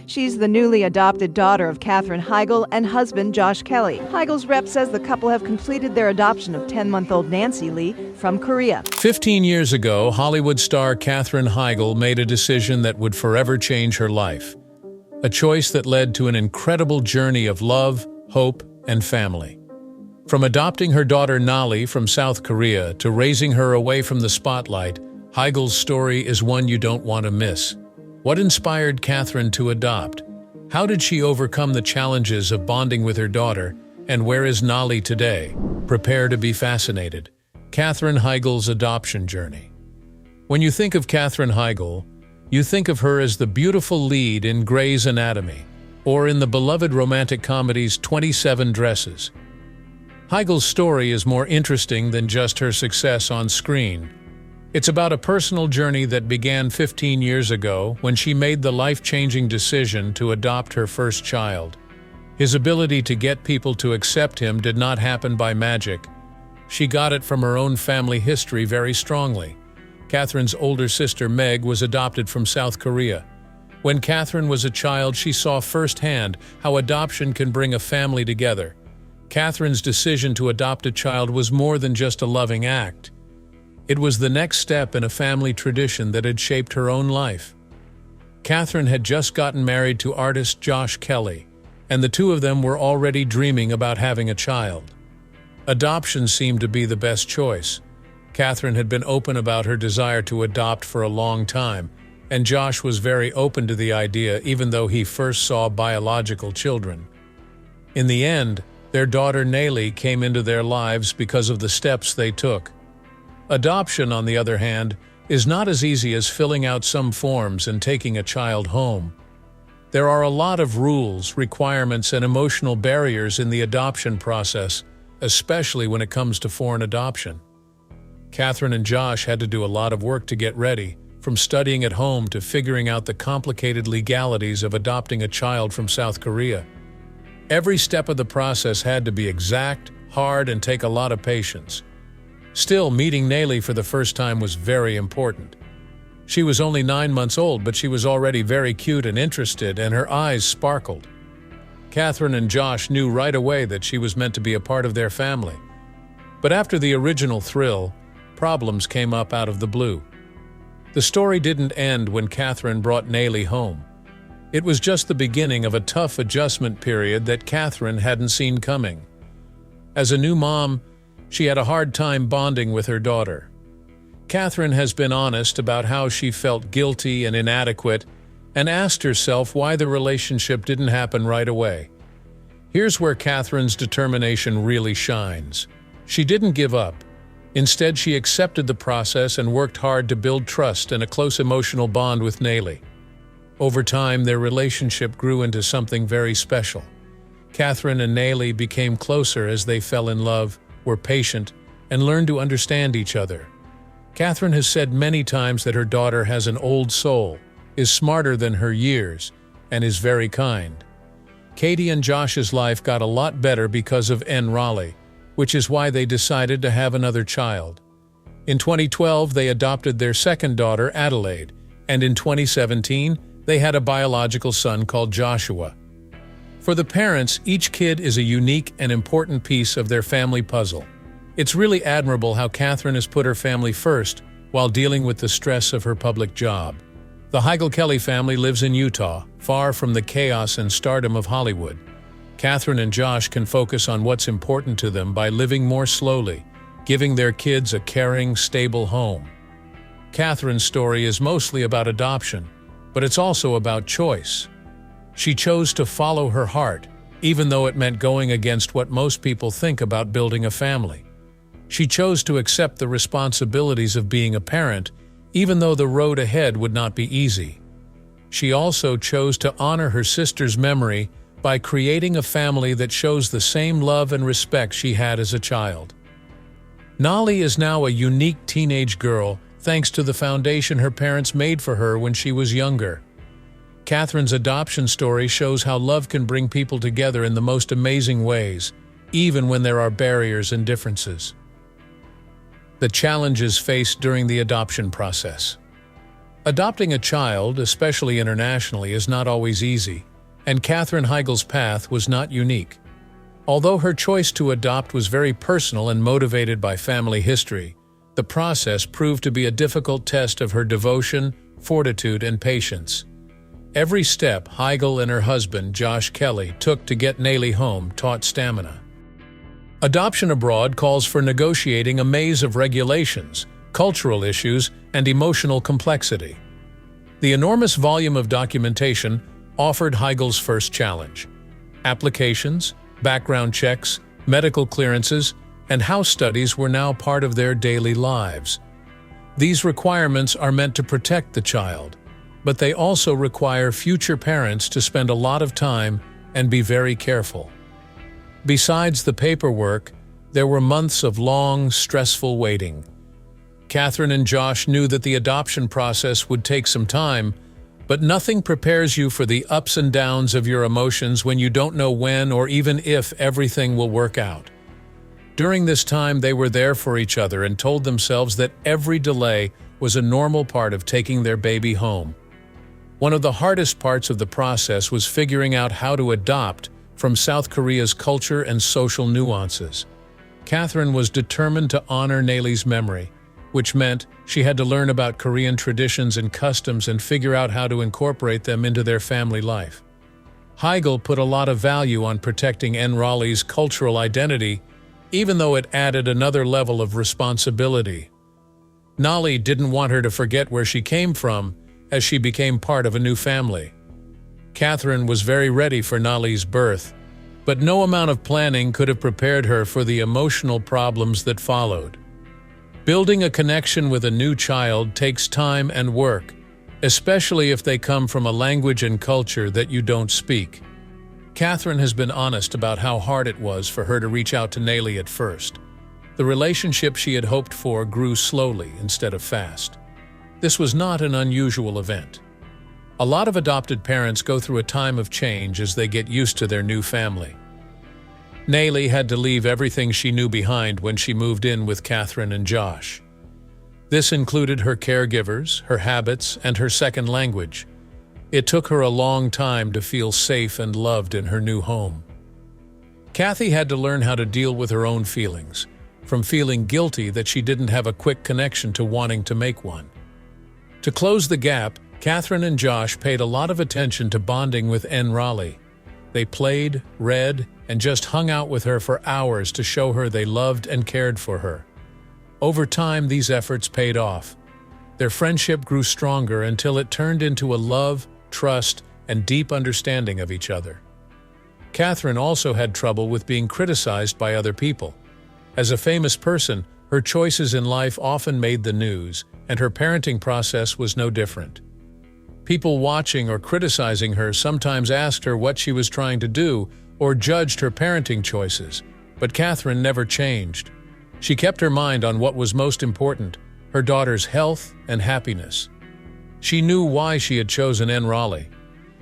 She's the newly adopted daughter of Katherine Heigl and husband Josh Kelly. Heigl's rep says the couple have completed their adoption of 10-month-old Nancy Lee from Korea. 15 years ago, Hollywood star Katherine Heigl made a decision that would forever change her life. A choice that led to an incredible journey of love, hope, and family. From adopting her daughter Nali from South Korea to raising her away from the spotlight, Heigl's story is one you don't want to miss. What inspired Katherine to adopt? How did she overcome the challenges of bonding with her daughter? And where is Nali today? Prepare to be fascinated. Katherine Heigl's adoption journey. When you think of Katherine Heigl, you think of her as the beautiful lead in Grey's Anatomy, or in the beloved romantic comedies 27 Dresses. Heigl's story is more interesting than just her success on screen. It's about a personal journey that began 15 years ago when she made the life-changing decision to adopt her first child. His ability to get people to accept him did not happen by magic. She got it from her own family history very strongly. Katherine's older sister Meg was adopted from South Korea. When Katherine was a child, she saw firsthand how adoption can bring a family together. Katherine's decision to adopt a child was more than just a loving act. It was the next step in a family tradition that had shaped her own life. Katherine had just gotten married to artist Josh Kelly, and the two of them were already dreaming about having a child. Adoption seemed to be the best choice. Katherine had been open about her desire to adopt for a long time, and Josh was very open to the idea even though he first saw biological children. In the end, their daughter Nali came into their lives because of the steps they took. Adoption, on the other hand, is not as easy as filling out some forms and taking a child home. There are a lot of rules, requirements, and emotional barriers in the adoption process, especially when it comes to foreign adoption. Katherine and Josh had to do a lot of work to get ready, from studying at home to figuring out the complicated legalities of adopting a child from South Korea. Every step of the process had to be exact, hard, and take a lot of patience. Still, meeting Nali for the first time was very important. She was only 9 months old, but she was already very cute and interested, and her eyes sparkled. Katherine and Josh knew right away that she was meant to be a part of their family. But after the original thrill, problems came up out of the blue. The story didn't end when Katherine brought Nali home. It was just the beginning of a tough adjustment period that Katherine hadn't seen coming. As a new mom, she had a hard time bonding with her daughter. Katherine has been honest about how she felt guilty and inadequate and asked herself why the relationship didn't happen right away. Here's where Katherine's determination really shines. She didn't give up. Instead, she accepted the process and worked hard to build trust and a close emotional bond with Nali. Over time, their relationship grew into something very special. Katherine and Nali became closer as they fell in love, were patient, and learned to understand each other. Katherine has said many times that her daughter has an old soul, is smarter than her years, and is very kind. Katie and Josh's life got a lot better because of Raleigh, which is why they decided to have another child. In 2012, they adopted their second daughter, Adelaide, and in 2017, they had a biological son called Joshua. For the parents, each kid is a unique and important piece of their family puzzle. It's really admirable how Katherine has put her family first while dealing with the stress of her public job. The Heigl-Kelly family lives in Utah, far from the chaos and stardom of Hollywood. Katherine and Josh can focus on what's important to them by living more slowly, giving their kids a caring, stable home. Katherine's story is mostly about adoption, but it's also about choice. She chose to follow her heart, even though it meant going against what most people think about building a family. She chose to accept the responsibilities of being a parent, even though the road ahead would not be easy. She also chose to honor her sister's memory by creating a family that shows the same love and respect she had as a child. Nali is now a unique teenage girl thanks to the foundation her parents made for her when she was younger. Katherine's adoption story shows how love can bring people together in the most amazing ways, even when there are barriers and differences. The challenges faced during the adoption process. Adopting a child, especially internationally, is not always easy, and Katherine Heigl's path was not unique. Although her choice to adopt was very personal and motivated by family history, the process proved to be a difficult test of her devotion, fortitude, and patience. Every step Heigl and her husband, Josh Kelly, took to get Nayli home taught stamina. Adoption abroad calls for negotiating a maze of regulations, cultural issues, and emotional complexity. The enormous volume of documentation offered Heigl's first challenge. Applications, background checks, medical clearances, and house studies were now part of their daily lives. These requirements are meant to protect the child, but they also require future parents to spend a lot of time and be very careful. Besides the paperwork, there were months of long, stressful waiting. Katherine and Josh knew that the adoption process would take some time, but nothing prepares you for the ups and downs of your emotions when you don't know when or even if everything will work out. During this time, they were there for each other and told themselves that every delay was a normal part of taking their baby home. One of the hardest parts of the process was figuring out how to adopt from South Korea's culture and social nuances. Katherine was determined to honor Nayli's memory, which meant she had to learn about Korean traditions and customs and figure out how to incorporate them into their family life. Heigl put a lot of value on protecting Nayli's cultural identity, even though it added another level of responsibility. Nayli didn't want her to forget where she came from as she became part of a new family. Katherine was very ready for Nayli's birth, but no amount of planning could have prepared her for the emotional problems that followed. Building a connection with a new child takes time and work, especially if they come from a language and culture that you don't speak. Katherine has been honest about how hard it was for her to reach out to Nayli at first. The relationship she had hoped for grew slowly instead of fast. This was not an unusual event. A lot of adopted parents go through a time of change as they get used to their new family. Nayli had to leave everything she knew behind when she moved in with Katherine and Josh. This included her caregivers, her habits, and her second language. It took her a long time to feel safe and loved in her new home. Kathy had to learn how to deal with her own feelings, from feeling guilty that she didn't have a quick connection to wanting to make one. To close the gap, Katherine and Josh paid a lot of attention to bonding with Nayli. They played, read, and just hung out with her for hours to show her they loved and cared for her. Over time, these efforts paid off. Their friendship grew stronger until it turned into a love, trust, and deep understanding of each other. Katherine also had trouble with being criticized by other people. As a famous person, her choices in life often made the news, and her parenting process was no different. People watching or criticizing her sometimes asked her what she was trying to do or judged her parenting choices, but Katherine never changed. She kept her mind on what was most important, her daughter's health and happiness. She knew why she had chosen Nayli.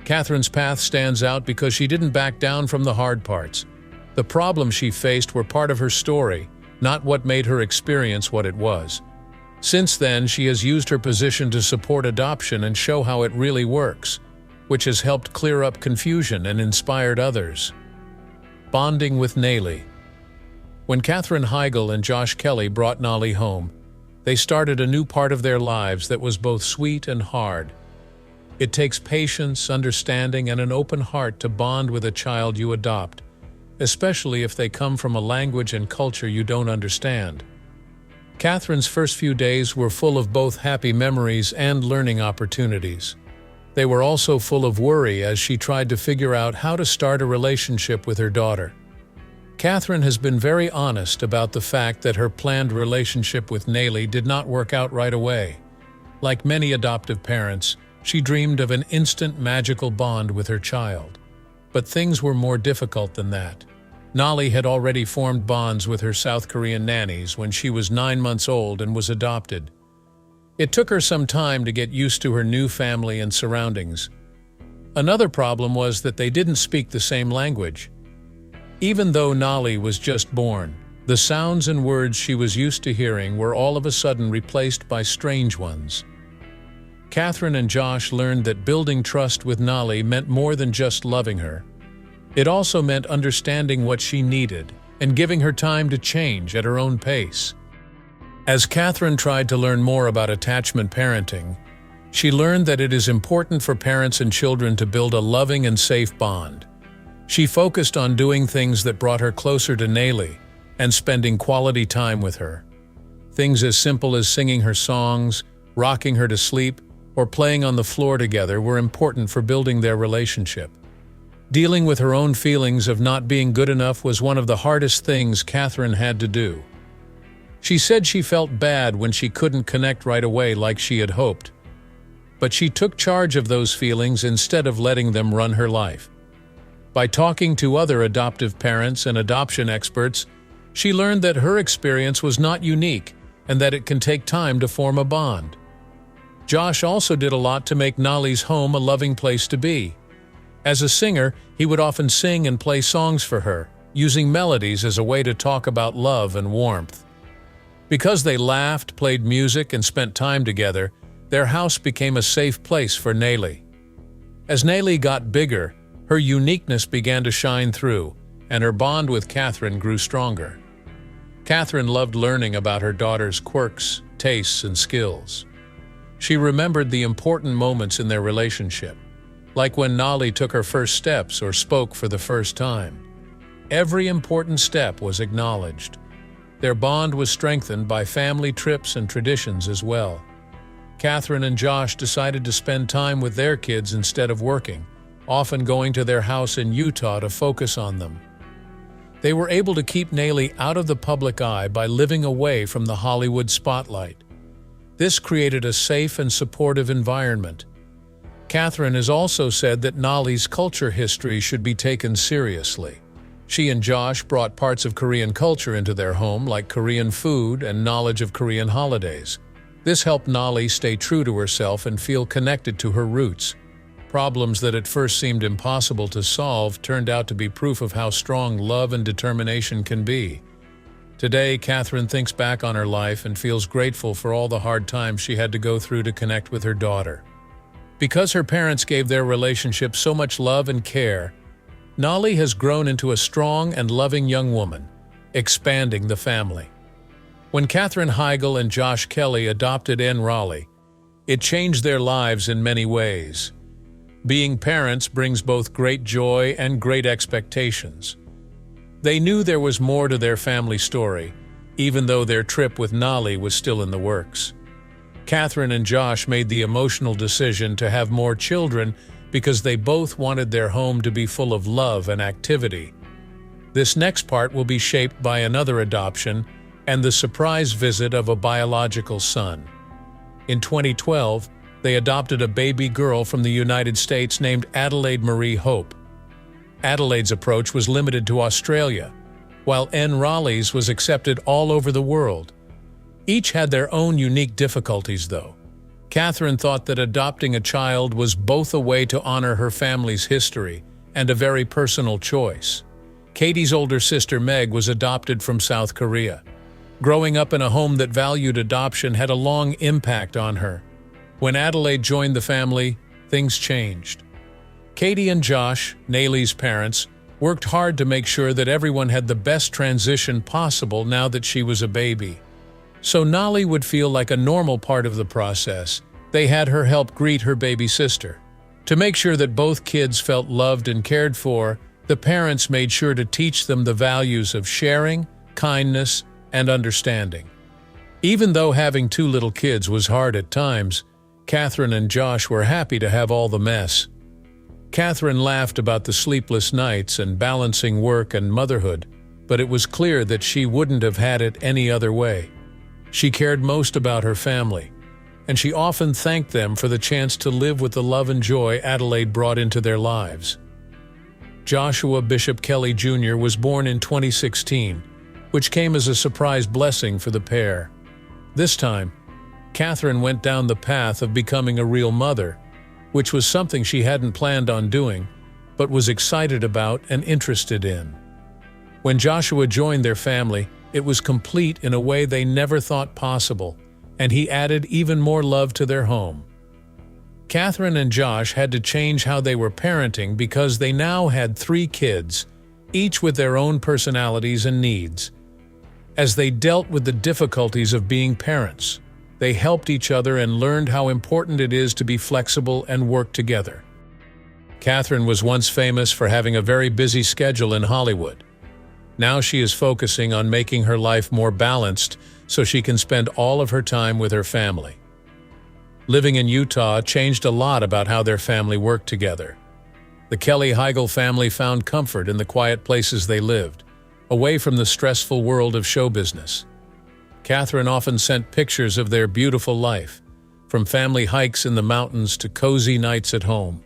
Katherine's path stands out because she didn't back down from the hard parts. The problems she faced were part of her story, not what made her experience what it was. Since then, she has used her position to support adoption and show how it really works, which has helped clear up confusion and inspired others. Bonding with Nayli. When Katherine Heigl and Josh Kelly brought Nayli home, they started a new part of their lives that was both sweet and hard. It takes patience, understanding, and an open heart to bond with a child you adopt, especially if they come from a language and culture you don't understand. Katherine's first few days were full of both happy memories and learning opportunities. They were also full of worry as she tried to figure out how to start a relationship with her daughter. Katherine has been very honest about the fact that her planned relationship with Nayli did not work out right away. Like many adoptive parents, she dreamed of an instant magical bond with her child. But things were more difficult than that. Nayli had already formed bonds with her South Korean nannies when she was 9 months old and was adopted. It took her some time to get used to her new family and surroundings. Another problem was that they didn't speak the same language. Even though Nayli was just born, the sounds and words she was used to hearing were all of a sudden replaced by strange ones. Katherine and Josh learned that building trust with Nolly meant more than just loving her. It also meant understanding what she needed and giving her time to change at her own pace. As Katherine tried to learn more about attachment parenting, she learned that it is important for parents and children to build a loving and safe bond. She focused on doing things that brought her closer to Nayli and spending quality time with her. Things as simple as singing her songs, rocking her to sleep, or playing on the floor together were important for building their relationship. Dealing with her own feelings of not being good enough was one of the hardest things Katherine had to do. She said she felt bad when she couldn't connect right away like she had hoped. But she took charge of those feelings instead of letting them run her life. By talking to other adoptive parents and adoption experts, she learned that her experience was not unique and that it can take time to form a bond. Josh also did a lot to make Nolly's home a loving place to be. As a singer, he would often sing and play songs for her, using melodies as a way to talk about love and warmth. Because they laughed, played music, and spent time together, their house became a safe place for Nayli. As Nayli got bigger, her uniqueness began to shine through, and her bond with Katherine grew stronger. Katherine loved learning about her daughter's quirks, tastes, and skills. She remembered the important moments in their relationship, like when Nolly took her first steps or spoke for the first time. Every important step was acknowledged. Their bond was strengthened by family trips and traditions as well. Katherine and Josh decided to spend time with their kids instead of working, often going to their house in Utah to focus on them. They were able to keep Nayli out of the public eye by living away from the Hollywood spotlight. This created a safe and supportive environment. Katherine has also said that Nolly's culture history should be taken seriously. She and Josh brought parts of Korean culture into their home, like Korean food and knowledge of Korean holidays. This helped Nolly stay true to herself and feel connected to her roots. Problems that at first seemed impossible to solve turned out to be proof of how strong love and determination can be. Today, Katherine thinks back on her life and feels grateful for all the hard times she had to go through to connect with her daughter. Because her parents gave their relationship so much love and care, Nolly has grown into a strong and loving young woman, expanding the family. When Katherine Heigl and Josh Kelly adopted N. Raleigh, it changed their lives in many ways. Being parents brings both great joy and great expectations. They knew there was more to their family story, even though their trip with Nolly was still in the works. Katherine and Josh made the emotional decision to have more children because they both wanted their home to be full of love and activity. This next part will be shaped by another adoption and the surprise visit of a biological son. In 2012, they adopted a baby girl from the United States named Adelaide Marie Hope. Adelaide's approach was limited to Australia, while N. Raleigh's was accepted all over the world. Each had their own unique difficulties, though. Katherine thought that adopting a child was both a way to honor her family's history and a very personal choice. Katie's older sister Meg was adopted from South Korea. Growing up in a home that valued adoption had a long impact on her. When Adelaide joined the family, things changed. Katie and Josh, Nayli's parents, worked hard to make sure that everyone had the best transition possible now that she was a baby. So Nolly would feel like a normal part of the process. They had her help greet her baby sister. To make sure that both kids felt loved and cared for, the parents made sure to teach them the values of sharing, kindness, and understanding. Even though having two little kids was hard at times, Katherine and Josh were happy to have all the mess. Katherine laughed about the sleepless nights and balancing work and motherhood, but it was clear that she wouldn't have had it any other way. She cared most about her family, and she often thanked them for the chance to live with the love and joy Adelaide brought into their lives. Joshua Bishop Kelly Jr. was born in 2016, which came as a surprise blessing for the pair. This time, Katherine went down the path of becoming a real mother, which was something she hadn't planned on doing, but was excited about and interested in. When Joshua joined their family, it was complete in a way they never thought possible, and he added even more love to their home. Katherine and Josh had to change how they were parenting because they now had 3 kids, each with their own personalities and needs. As they dealt with the difficulties of being parents, they helped each other and learned how important it is to be flexible and work together. Katherine was once famous for having a very busy schedule in Hollywood. Now she is focusing on making her life more balanced so she can spend all of her time with her family. Living in Utah changed a lot about how their family worked together. The Heigl family found comfort in the quiet places they lived, away from the stressful world of show business. Katherine often sent pictures of their beautiful life, from family hikes in the mountains to cozy nights at home.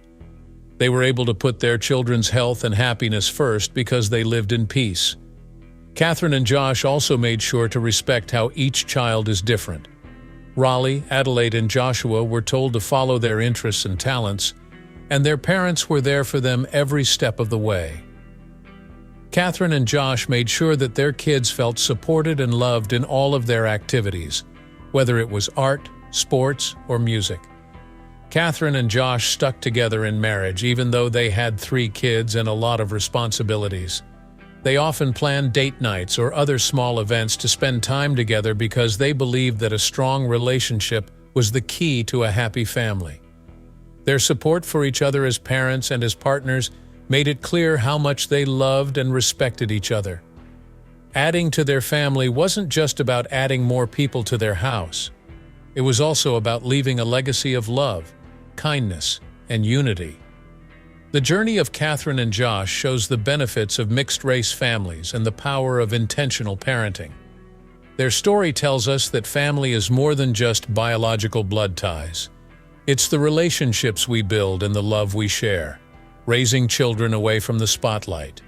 They were able to put their children's health and happiness first because they lived in peace. Katherine and Josh also made sure to respect how each child is different. Raleigh, Adelaide, and Joshua were told to follow their interests and talents, and their parents were there for them every step of the way. Katherine and Josh made sure that their kids felt supported and loved in all of their activities, whether it was art, sports, or music. Katherine and Josh stuck together in marriage even though they had 3 kids and a lot of responsibilities. They often planned date nights or other small events to spend time together because they believed that a strong relationship was the key to a happy family. Their support for each other as parents and as partners made it clear how much they loved and respected each other. Adding to their family wasn't just about adding more people to their house. It was also about leaving a legacy of love, kindness, and unity. The journey of Katherine and Josh shows the benefits of mixed-race families and the power of intentional parenting. Their story tells us that family is more than just biological blood ties. It's the relationships we build and the love we share, raising children away from the spotlight.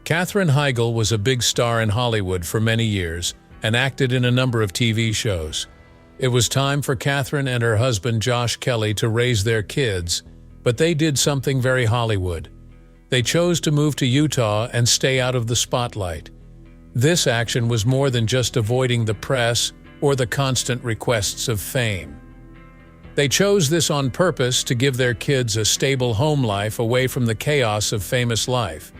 Katherine Heigl was a big star in Hollywood for many years and acted in a number of TV shows. It was time for Katherine and her husband Josh Kelly to raise their kids, but they did something very Hollywood. They chose to move to Utah and stay out of the spotlight. This action was more than just avoiding the press or the constant requests of fame. They chose this on purpose to give their kids a stable home life away from the chaos of famous life.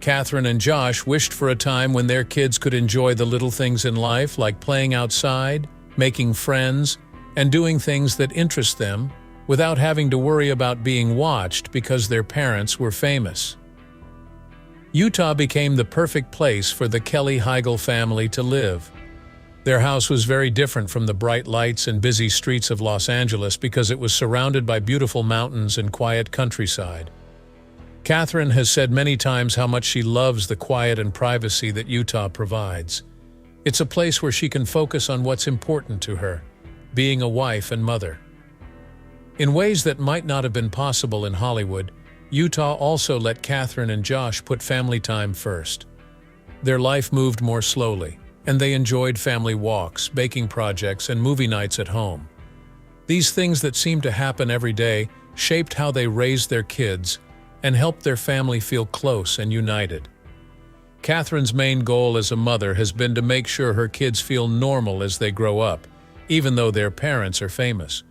Katherine and Josh wished for a time when their kids could enjoy the little things in life, like playing outside, making friends, and doing things that interest them, without having to worry about being watched because their parents were famous. Utah became the perfect place for the Heigl family to live. Their house was very different from the bright lights and busy streets of Los Angeles because it was surrounded by beautiful mountains and quiet countryside. Katherine has said many times how much she loves the quiet and privacy that Utah provides. It's a place where she can focus on what's important to her, being a wife and mother. In ways that might not have been possible in Hollywood, Utah also let Katherine and Josh put family time first. Their life moved more slowly, and they enjoyed family walks, baking projects, and movie nights at home. These things that seemed to happen every day shaped how they raised their kids and helped their family feel close and united. Katherine's main goal as a mother has been to make sure her kids feel normal as they grow up, even though their parents are famous.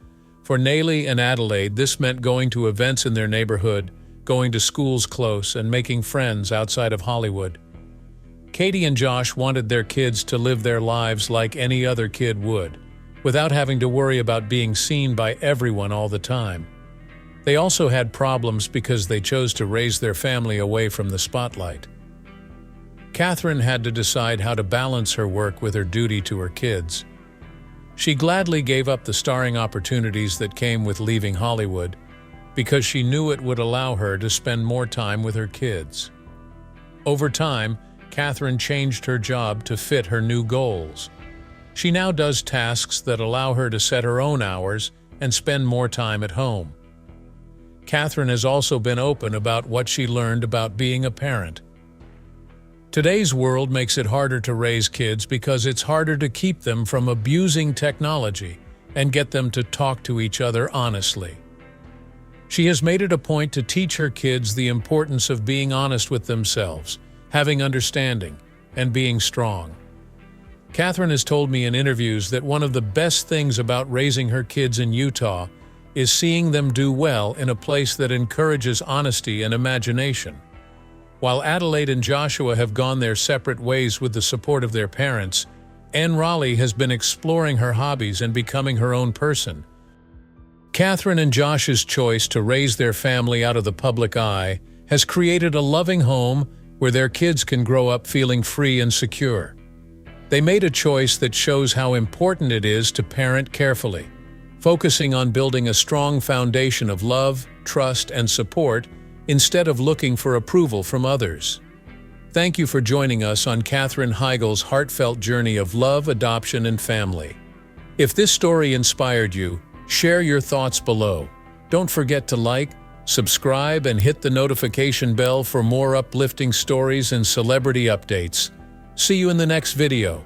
For Raleigh and Adelaide, this meant going to events in their neighborhood, going to schools close, and making friends outside of Hollywood. Katie and Josh wanted their kids to live their lives like any other kid would, without having to worry about being seen by everyone all the time. They also had problems because they chose to raise their family away from the spotlight. Katherine had to decide how to balance her work with her duty to her kids. She gladly gave up the starring opportunities that came with leaving Hollywood because she knew it would allow her to spend more time with her kids. Over time, Katherine changed her job to fit her new goals. She now does tasks that allow her to set her own hours and spend more time at home. Katherine has also been open about what she learned about being a parent. Today's world makes it harder to raise kids because it's harder to keep them from abusing technology and get them to talk to each other honestly. She has made it a point to teach her kids the importance of being honest with themselves, having understanding, and being strong. Katherine has told me in interviews that one of the best things about raising her kids in Utah is seeing them do well in a place that encourages honesty and imagination. While Adelaide and Joshua have gone their separate ways with the support of their parents, Anne Raleigh has been exploring her hobbies and becoming her own person. Katherine and Josh's choice to raise their family out of the public eye has created a loving home where their kids can grow up feeling free and secure. They made a choice that shows how important it is to parent carefully, focusing on building a strong foundation of love, trust, and support instead of looking for approval from others. Thank you for joining us on Katherine Heigl's heartfelt journey of love, adoption, and family. If this story inspired you, share your thoughts below. Don't forget to like, subscribe, and hit the notification bell for more uplifting stories and celebrity updates. See you in the next video.